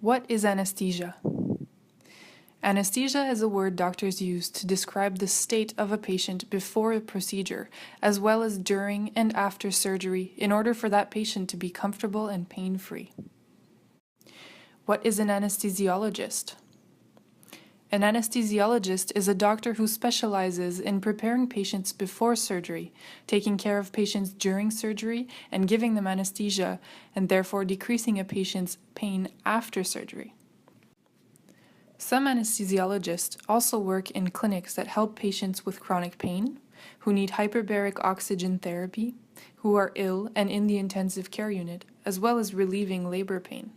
What is anesthesia? Anesthesia is a word doctors use to describe the state of a patient before a procedure, as well as during and after surgery, in order for that patient to be comfortable and pain-free. What is an anesthesiologist? An anesthesiologist is a doctor who specializes in preparing patients before surgery, taking care of patients during surgery, and giving them anesthesia, and therefore decreasing a patient's pain after surgery. Some anesthesiologists also work in clinics that help patients with chronic pain, who need hyperbaric oxygen therapy, who are ill and in the intensive care unit, as well as relieving labor pain.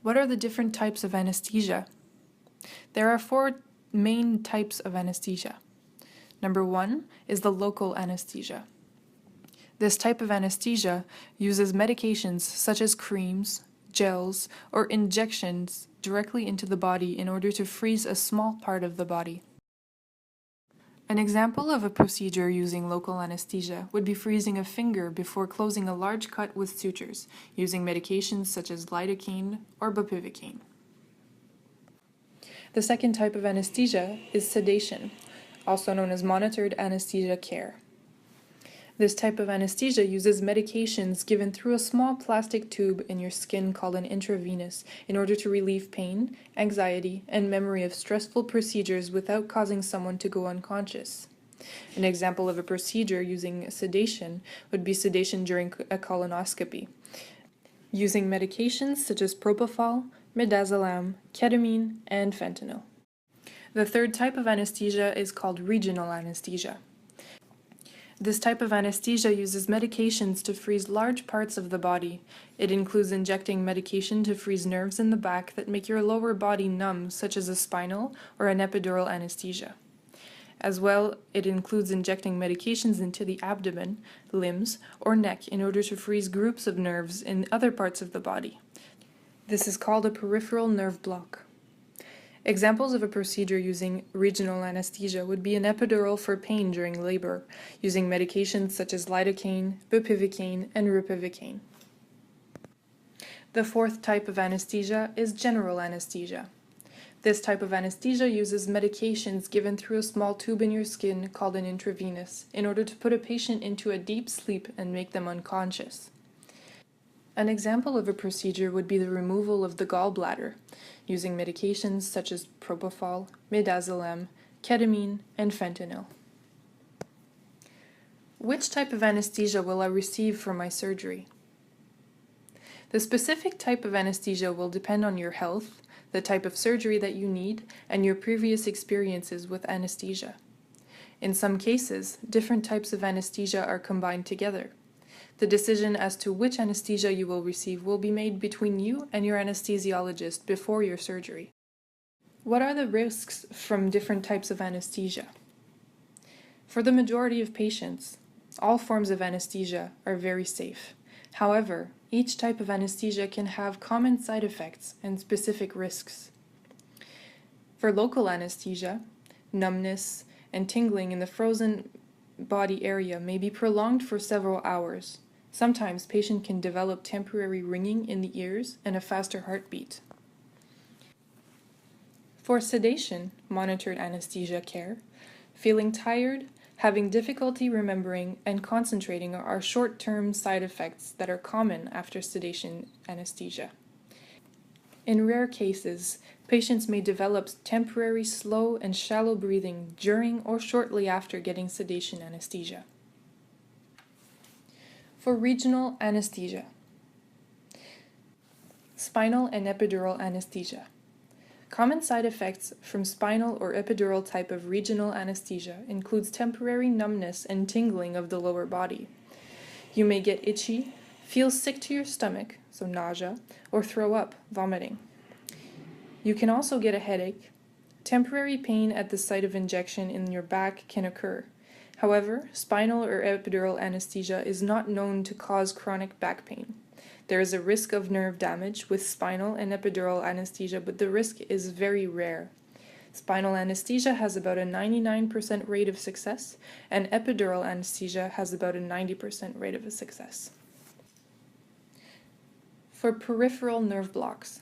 What are the different types of anesthesia? There are 4 main types of anesthesia. Number 1 is the local anesthesia. This type of anesthesia uses medications such as creams, gels, or injections directly into the body in order to freeze a small part of the body. An example of a procedure using local anesthesia would be freezing a finger before closing a large cut with sutures, using medications such as lidocaine or bupivacaine. The second type of anesthesia is sedation, also known as monitored anesthesia care. This type of anesthesia uses medications given through a small plastic tube in your skin called an intravenous in order to relieve pain, anxiety, and memory of stressful procedures without causing someone to go unconscious. An example of a procedure using sedation would be sedation during a colonoscopy, using medications such as propofol, midazolam, ketamine, and fentanyl. The third type of anesthesia is called regional anesthesia. This type of anesthesia uses medications to freeze large parts of the body. It includes injecting medication to freeze nerves in the back that make your lower body numb, such as a spinal or an epidural anesthesia. As well, it includes injecting medications into the abdomen, limbs, or neck in order to freeze groups of nerves in other parts of the body. This is called a peripheral nerve block. Examples of a procedure using regional anesthesia would be an epidural for pain during labor, using medications such as lidocaine, bupivacaine, and ropivacaine. The fourth type of anesthesia is general anesthesia. This type of anesthesia uses medications given through a small tube in your skin called an intravenous in order to put a patient into a deep sleep and make them unconscious. An example of a procedure would be the removal of the gallbladder, using medications such as propofol, midazolam, ketamine, and fentanyl. Which type of anesthesia will I receive for my surgery? The specific type of anesthesia will depend on your health, the type of surgery that you need, and your previous experiences with anesthesia. In some cases, different types of anesthesia are combined together. The decision as to which anesthesia you will receive will be made between you and your anesthesiologist before your surgery. What are the risks from different types of anesthesia? For the majority of patients, all forms of anesthesia are very safe. However, each type of anesthesia can have common side effects and specific risks. For local anesthesia, numbness and tingling in the frozen body area may be prolonged for several hours. Sometimes patient can develop temporary ringing in the ears and a faster heartbeat. For sedation, monitored anesthesia care, feeling tired, having difficulty remembering, and concentrating are short-term side effects that are common after sedation anesthesia. In rare cases, patients may develop temporary slow and shallow breathing during or shortly after getting sedation anesthesia. For regional anesthesia, spinal and epidural anesthesia. Common side effects from spinal or epidural type of regional anesthesia includes temporary numbness and tingling of the lower body. You may get itchy, feel sick to your stomach, so nausea, or throw up, vomiting. You can also get a headache. Temporary pain at the site of injection in your back can occur. However, spinal or epidural anesthesia is not known to cause chronic back pain. There is a risk of nerve damage with spinal and epidural anesthesia, but the risk is very rare. Spinal anesthesia has about a 99% rate of success, and epidural anesthesia has about a 90% rate of success. For peripheral nerve blocks.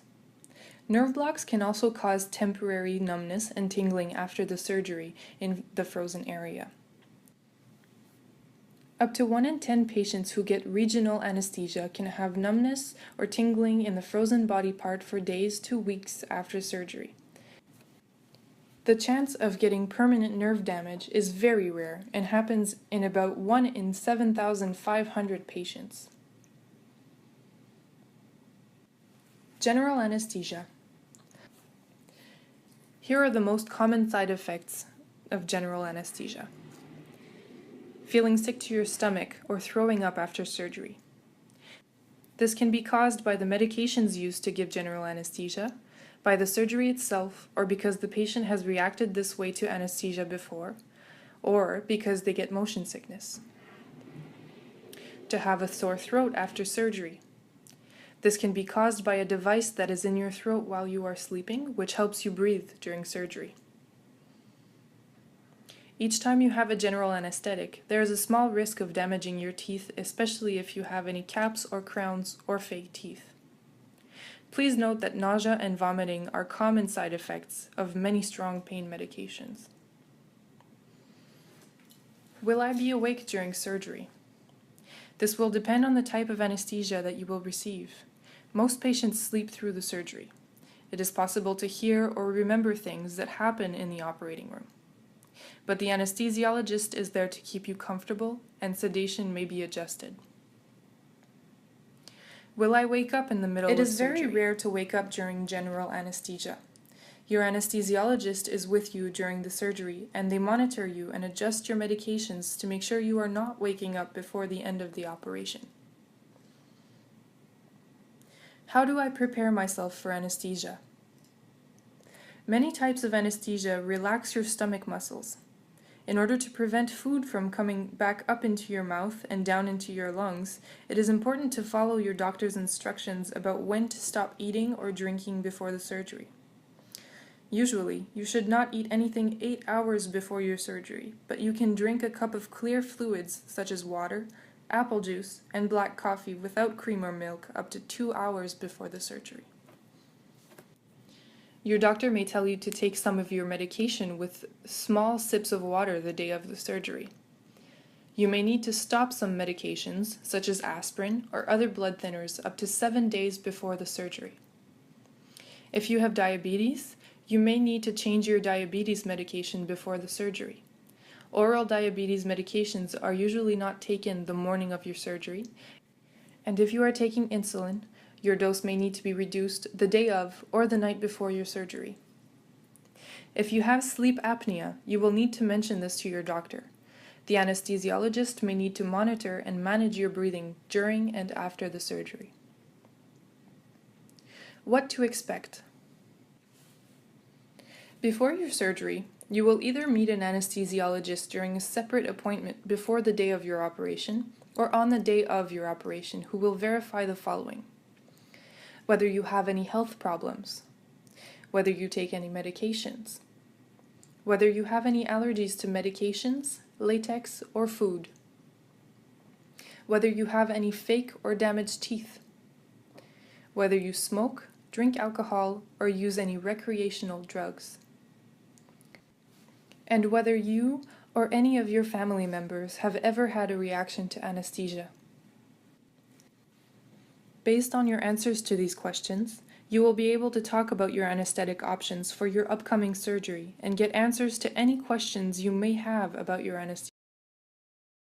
Nerve blocks can also cause temporary numbness and tingling after the surgery in the frozen area. Up to 1 in 10 patients who get regional anesthesia can have numbness or tingling in the frozen body part for days to weeks after surgery. The chance of getting permanent nerve damage is very rare and happens in about 1 in 7,500 patients. General anesthesia. Here are the most common side effects of general anesthesia. Feeling sick to your stomach or throwing up after surgery. This can be caused by the medications used to give general anesthesia, by the surgery itself, or because the patient has reacted this way to anesthesia before, or because they get motion sickness. To have a sore throat after surgery. This can be caused by a device that is in your throat while you are sleeping, which helps you breathe during surgery. Each time you have a general anesthetic, there is a small risk of damaging your teeth, especially if you have any caps or crowns or fake teeth. Please note that nausea and vomiting are common side effects of many strong pain medications. Will I be awake during surgery? This will depend on the type of anesthesia that you will receive. Most patients sleep through the surgery. It is possible to hear or remember things that happen in the operating room. But the anesthesiologist is there to keep you comfortable, and sedation may be adjusted. Will I wake up in the middle of surgery? It is very rare to wake up during general anesthesia. Your anesthesiologist is with you during the surgery, and they monitor you and adjust your medications to make sure you are not waking up before the end of the operation. How do I prepare myself for anesthesia? Many types of anesthesia relax your stomach muscles. In order to prevent food from coming back up into your mouth and down into your lungs, it is important to follow your doctor's instructions about when to stop eating or drinking before the surgery. Usually, you should not eat anything 8 hours before your surgery, but you can drink a cup of clear fluids such as water, apple juice, and black coffee without cream or milk up to 2 hours before the surgery. Your doctor may tell you to take some of your medication with small sips of water the day of the surgery. You may need to stop some medications, such as aspirin or other blood thinners, up to 7 days before the surgery. If you have diabetes, you may need to change your diabetes medication before the surgery. Oral diabetes medications are usually not taken the morning of your surgery, and if you are taking insulin, your dose may need to be reduced the day of or the night before your surgery. If you have sleep apnea, you will need to mention this to your doctor. The anesthesiologist may need to monitor and manage your breathing during and after the surgery. What to expect? Before your surgery, you will either meet an anesthesiologist during a separate appointment before the day of your operation or on the day of your operation who will verify the following: whether you have any health problems, whether you take any medications, whether you have any allergies to medications, latex, or food, whether you have any fake or damaged teeth, whether you smoke, drink alcohol, or use any recreational drugs, and whether you or any of your family members have ever had a reaction to anesthesia. Based on your answers to these questions, you will be able to talk about your anesthetic options for your upcoming surgery and get answers to any questions you may have about your anesthesia.